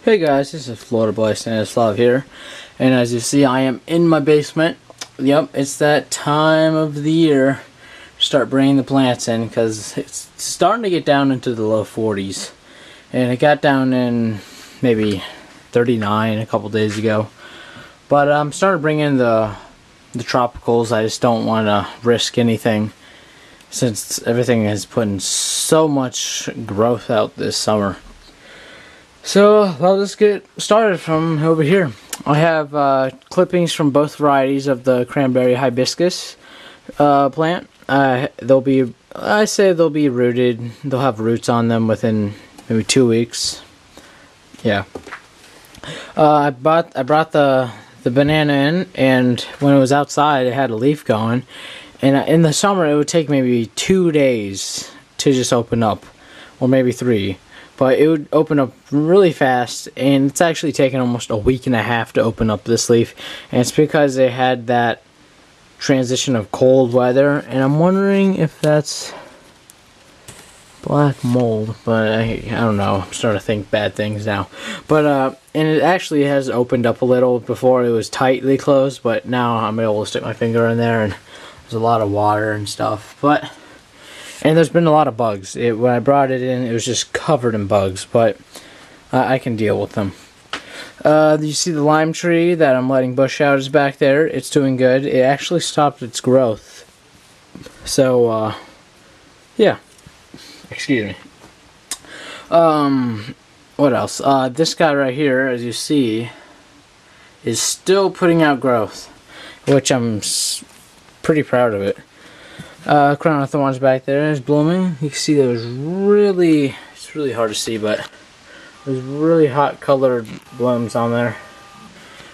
Hey guys, this is Florida Boy Stanislav here, and as you see, I am in my basement. Yep, it's that time of the year to start bringing the plants in because it's starting to get down into the low 40s, and it got down in maybe 39 a couple days ago. But I'm starting to bring in the tropicals. I just don't want to risk anything since everything has put in so much growth out this summer. So, well, let's get started from over here. I have clippings from both varieties of the cranberry hibiscus plant. I say they'll be rooted. They'll have roots on them within maybe 2 weeks. Yeah. I brought the banana in, and when it was outside, it had a leaf going. And in the summer, it would take maybe 2 days to just open up, or maybe 3. But it would open up really fast, and it's actually taken almost a week and a half to open up this leaf. And it's because they had that transition of cold weather, and I'm wondering if that's black mold, but I don't know. I'm starting to think bad things now. But and it actually has opened up a little. Before it was tightly closed, but now I'm able to stick my finger in there, and there's a lot of water and stuff. And there's been a lot of bugs. When I brought it in, it was just covered in bugs, but I can deal with them. You see the lime tree that I'm letting bush out is back there. It's doing good. It actually stopped its growth. So, yeah. Excuse me. What else? This guy right here, as you see, is still putting out growth, which I'm pretty proud of it. Crown of Thorns back there is blooming. You can see it's really hard to see, but there's really hot colored blooms on there.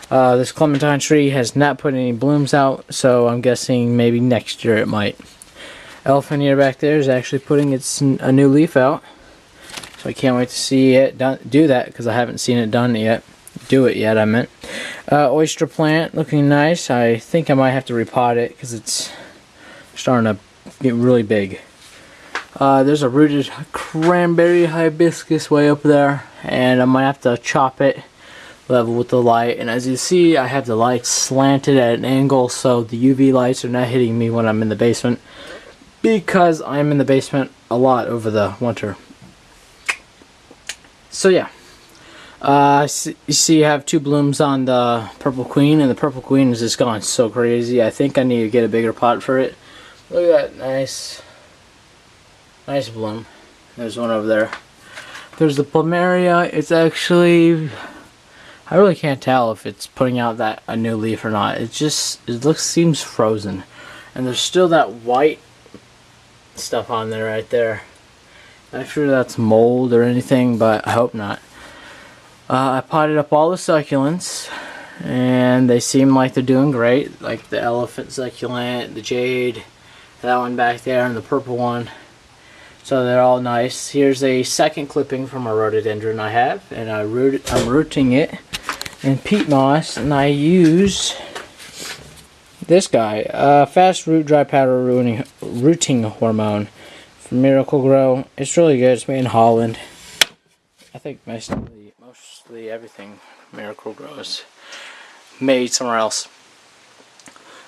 This clementine tree has not put any blooms out, so I'm guessing maybe next year it might. Elephant ear back there is actually putting a new leaf out, so I can't wait to see it do that because I haven't seen it done yet. Do it yet, I meant. Oyster plant looking nice. I think I might have to repot it because it's starting to get really big. There's a rooted cranberry hibiscus way up there, and I might have to chop it level with the light. And as you see, I have the lights slanted at an angle so the UV lights are not hitting me when I'm in the basement, because I'm in the basement a lot over the winter. So yeah, you see I have 2 blooms on the purple queen, and the purple queen is just going so crazy. I think I need to get a bigger pot for it. Look at that nice bloom. There's one over there. There's the plumeria. It's actually, I really can't tell if it's putting out a new leaf or not. It seems frozen, and there's still that white stuff on there right there. Not sure that's mold or anything, but I hope not. I potted up all the succulents, and they seem like they're doing great. Like the elephant succulent, the jade, that one back there, and the purple one. So they're all nice. Here's a second clipping from a rhododendron I have, and I'm rooting it in peat moss, and I use this guy, fast root dry powder rooting hormone from Miracle Grow. It's really good. It's made in Holland. I think mostly everything Miracle Grow is made somewhere else.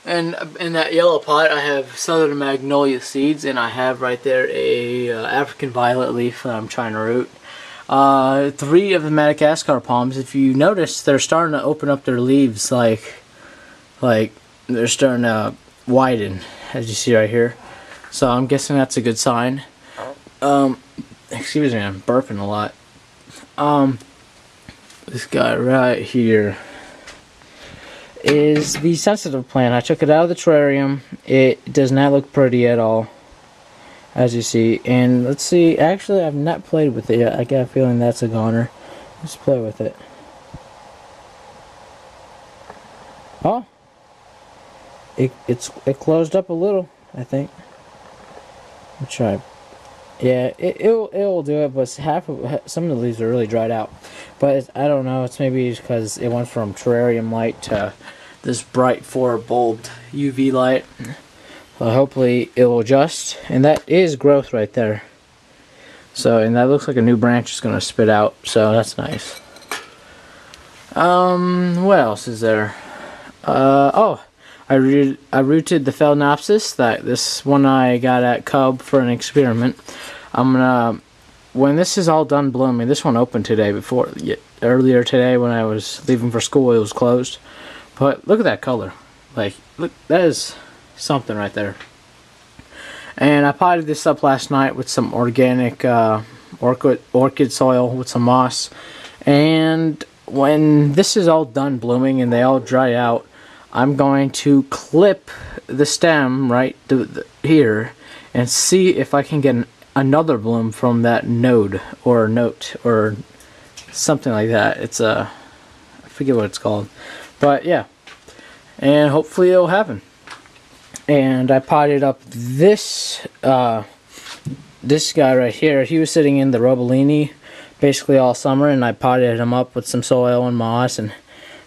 And in that yellow pot, I have southern magnolia seeds, and I have right there a African violet leaf that I'm trying to root. 3 of the Madagascar palms. If you notice, they're starting to open up their leaves, like they're starting to widen, as you see right here. So I'm guessing that's a good sign. Excuse me, I'm burping a lot. This guy right here is the sensitive plant. I took it out of the terrarium. It does not look pretty at all, as you see. And let's see, actually I've not played with it yet. I got a feeling that's a goner. Let's play with it. Oh, it closed up a little, I think. I'll try. Yeah, it'll do it, but some of the leaves are really dried out. But I don't know. It's maybe because it went from terrarium light to this bright 4-bulbed UV light. So hopefully it will adjust, and that is growth right there. So, and that looks like a new branch is going to spit out, so that's nice. What else is there? Oh, I rooted the Phalaenopsis. This one I got at Cub for an experiment. I'm gonna, when this is all done blooming, this one opened today earlier today when I was leaving for school. It was closed. But look at that color. Like, look, that is something right there. And I potted this up last night with some organic orchid soil with some moss. And when this is all done blooming and they all dry out, I'm going to clip the stem right here and see if I can get another bloom from that node or note or something like that. It's I forget what it's called, but yeah, and hopefully it'll happen. And I potted up this this guy right here. He was sitting in the Robellini basically all summer, and I potted him up with some soil and moss and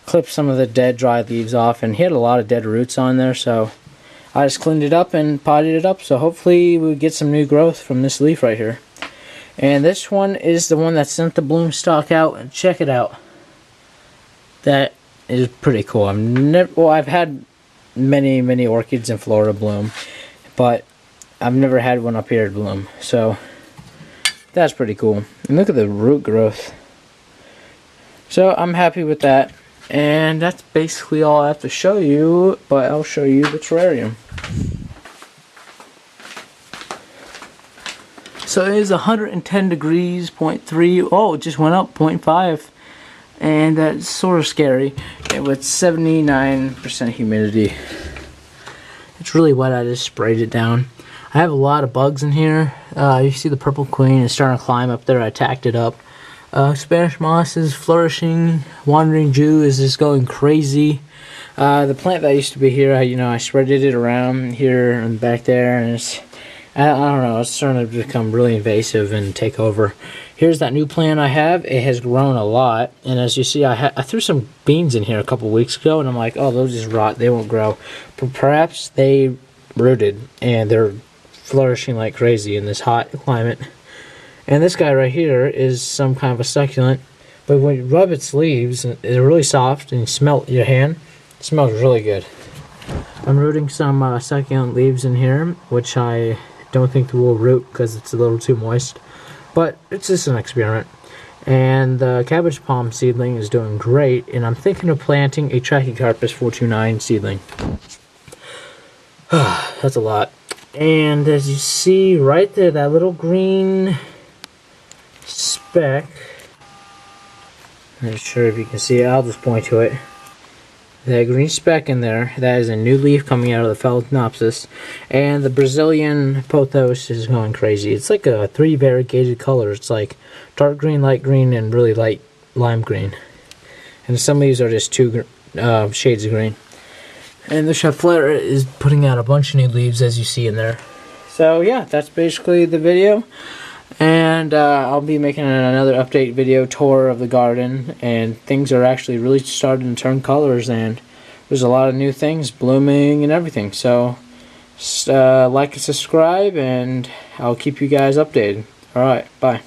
clipped some of the dead dry leaves off, and he had a lot of dead roots on there, so I just cleaned it up and potted it up. So hopefully we get some new growth from this leaf right here. And this one is the one that sent the bloom stalk out, and check it out. That is pretty cool. I've had many orchids in Florida bloom, but I've never had one up here bloom, so that's pretty cool. And look at the root growth. So I'm happy with that, and that's basically all I have to show you, but I'll show you the terrarium. So it is 110 degrees, 0.3. Oh, it just went up 0.5. And that's sort of scary. And with 79% humidity. It's really wet. I just sprayed it down. I have a lot of bugs in here. You see the purple queen is starting to climb up there. I tacked it up. Spanish moss is flourishing. Wandering Jew is just going crazy. The plant that used to be here, I spreaded it around here and back there, and I don't know, it's starting to become really invasive and take over. Here's that new plant I have. It has grown a lot, and as you see, I threw some beans in here a couple weeks ago, and I'm like, oh, those just rot, they won't grow. But perhaps they rooted, and they're flourishing like crazy in this hot climate. And this guy right here is some kind of a succulent, but when you rub its leaves, it's really soft, and you smell your hand, it smells really good. I'm rooting some succulent leaves in here, which I don't think will root because it's a little too moist, but it's just an experiment. And the cabbage palm seedling is doing great, and I'm thinking of planting a Trachycarpus 429 seedling. That's a lot. And as you see right there, that little green speck, I'm not sure if you can see it, I'll just point to it. That green speck in there, that is a new leaf coming out of the Phalaenopsis. And the Brazilian pothos is going crazy. It's like a 3 variegated colors. It's like dark green, light green, and really light lime green. And some of these are just 2 shades of green. And the Chaflera is putting out a bunch of new leaves, as you see in there. So yeah, that's basically the video. And I'll be making another update video tour of the garden, and things are actually really starting to turn colors, and there's a lot of new things blooming and everything. So like and subscribe, and I'll keep you guys updated. Alright, bye.